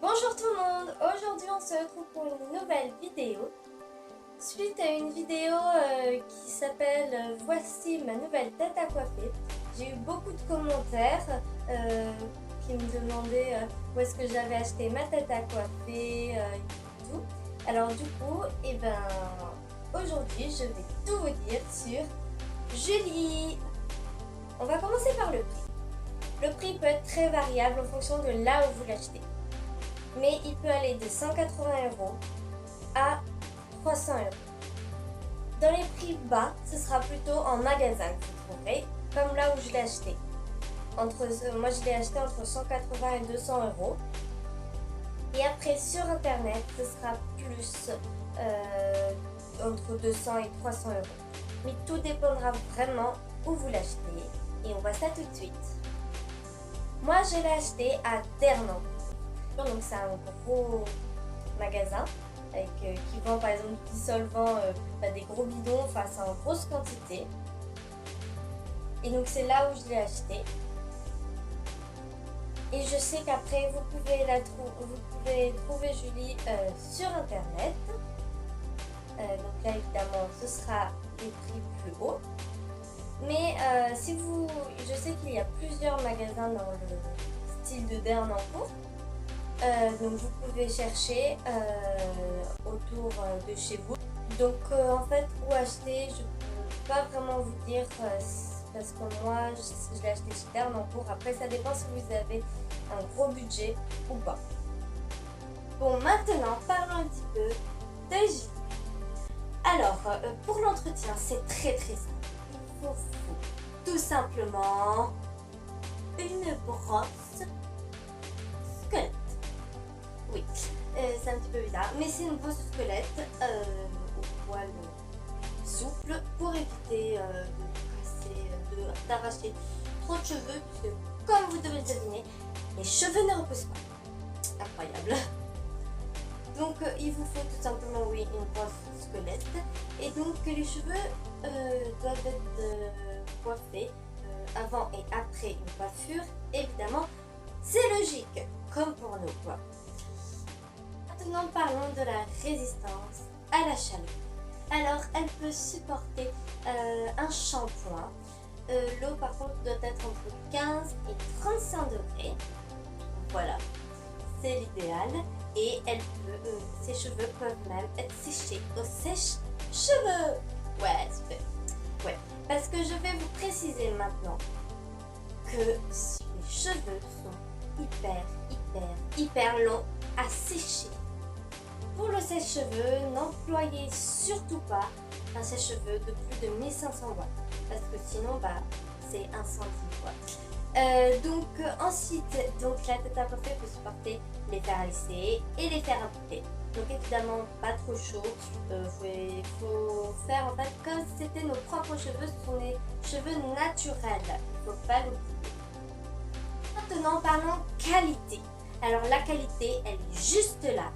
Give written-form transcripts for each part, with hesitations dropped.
Bonjour tout le monde, aujourd'hui on se retrouve pour une nouvelle vidéo. Suite à une vidéo qui s'appelle Voici ma nouvelle tête à coiffer. J'ai eu beaucoup de commentaires qui me demandaient où est-ce que j'avais acheté ma tête à coiffer et tout. Alors du coup, aujourd'hui je vais tout vous dire sur Julie. On va commencer par le prix. Le prix peut être très variable en fonction de là où vous l'achetez. Mais il peut aller de 180 € à 300 €. Dans les prix bas, ce sera plutôt en magasin que vous trouverez, comme là où je l'ai acheté. Moi je l'ai acheté entre 180 et 200 €. Et après sur internet, ce sera plus entre 200 et 300 €. Mais tout dépendra vraiment où vous l'achetez. Et on voit ça tout de suite. Moi je l'ai acheté à Dernancourt. Donc c'est un gros magasin qui vend par exemple du dissolvant, des gros bidons, c'est en grosse quantité. Et donc c'est là où je l'ai acheté. Et je sais qu'après vous pouvez trouver Julie sur internet. Donc là évidemment ce sera les prix plus hauts. Mais je sais qu'il y a plusieurs magasins dans le style de Dernancourt. Donc vous pouvez chercher autour de chez vous. Donc en fait où acheter, je peux pas vraiment vous dire parce que moi je l'ai acheté chez Dernancourt. Après ça dépend si vous avez un gros budget ou pas. Bon, maintenant parlons un petit peu de Julie. Alors pour l'entretien c'est très simple. Il vous faut tout simplement une brosse squelette. Oui, c'est un petit peu bizarre, mais c'est une brosse squelette au poil souple pour éviter d'arracher trop de cheveux, puisque comme vous devez le deviner, les cheveux ne repoussent pas. Incroyable. Donc il vous faut tout simplement une brosse squelette, et donc les cheveux doivent être coiffés avant et après une coiffure, évidemment, c'est logique, comme pour nous quoi. Maintenant parlons de la résistance à la chaleur. Alors elle peut supporter un shampoing. L'eau par contre doit être entre 15 et 35 degrés. Voilà, c'est l'idéal. Et ses cheveux peuvent même être séchés au sèche-cheveux. Ouais, super. Ouais, parce que je vais vous préciser maintenant que les cheveux sont hyper longs à sécher. Pour le sèche-cheveux, n'employez surtout pas un sèche-cheveux de plus de 1500 watts parce que sinon c'est incendie quoi. Ensuite, la tête à coiffer peut supporter les fers à lisser et les fers à boucler. Donc évidemment pas trop chaud. Il faut faire en fait comme si c'était nos propres cheveux. Ce sont des cheveux naturels. Il ne faut pas l'oublier. Maintenant parlons qualité. Alors la qualité, elle est juste là.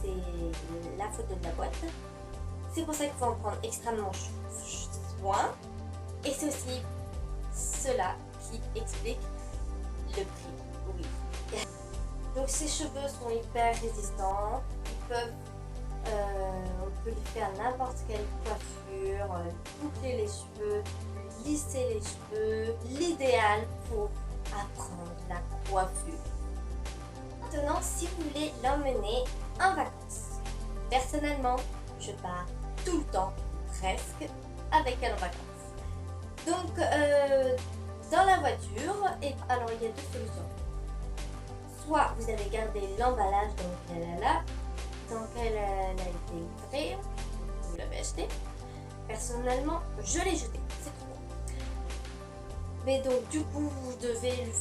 C'est la photo de la boîte. C'est pour ça qu'il faut en prendre extrêmement soin. Et c'est aussi cela qui explique le prix. Oui. Donc ces cheveux sont hyper résistants. On peut lui faire n'importe quelle coiffure, boucler les cheveux, lisser les cheveux. L'idéal pour apprendre la coiffure. Maintenant, si vous voulez l'emmener en vacances. Personnellement, je pars tout le temps, presque, avec elle en vacances. Donc, dans la voiture, alors il y a deux solutions. Soit vous avez gardé l'emballage dans lequel elle a été livrée, vous l'avez acheté. Personnellement, je l'ai jeté, c'est trop. Mais donc du coup vous devez lui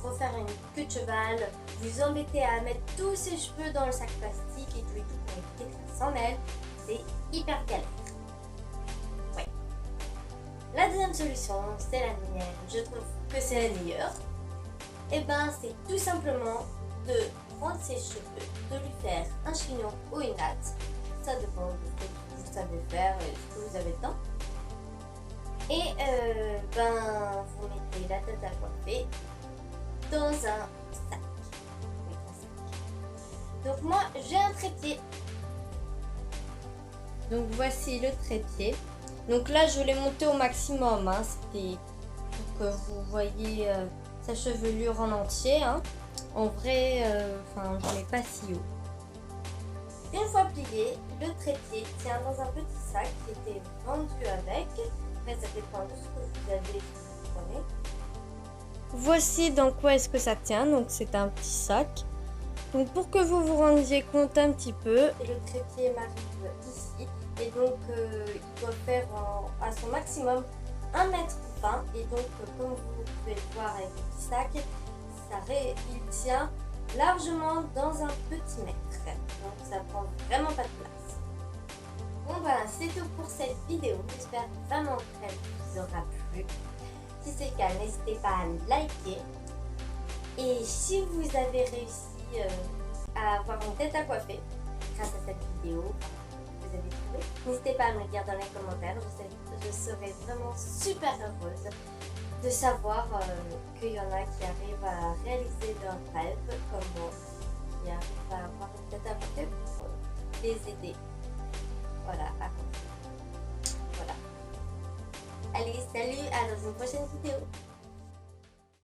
refaire une queue de cheval, vous embêtez à mettre tous ses cheveux dans le sac plastique et tout pour éviter que ça s'en mêle, c'est hyper galère. Ouais. La deuxième solution, c'est la mienne, je trouve que c'est la meilleure. Et c'est tout simplement de prendre ses cheveux, de lui faire un chignon ou une natte, ça dépend de ce que vous savez faire et ce que vous avez le temps. Et vous mettez la tête à coiffer dans un sac. Donc moi j'ai un trépied. Donc voici le trépied. Donc là je l'ai monté au maximum, hein. C'était pour que vous voyez sa chevelure en entier, hein. En vrai, je ne mets pas si haut. Une fois plié, le trépied tient dans un petit sac qui était vendu avec. Après ça dépend de ce que vous avez, vous prenez. Voici dans quoi est-ce que ça tient. Donc c'est un petit sac. Donc pour que vous vous rendiez compte un petit peu, le trépied m'arrive ici. Et donc il doit faire à son maximum 1,20 m. Et donc comme vous pouvez le voir avec le petit sac, il tient largement dans un petit mètre. Donc ça prend vraiment pas de place. Bon voilà, c'est tout pour cette vidéo. J'espère vraiment qu'elle vous aura plu. Si c'est le cas, n'hésitez pas à me liker. Et si vous avez réussi à avoir une tête à coiffer grâce à cette vidéo, vous avez trouvé, n'hésitez pas à me le dire dans les commentaires. Je serais vraiment super heureuse de savoir qu'il y en a qui arrivent à réaliser leur rêve comme moi, qui arrivent à avoir une tête à coiffer pour les aider. Voilà, à coiffer. Voilà. Allez, salut, à dans une prochaine vidéo.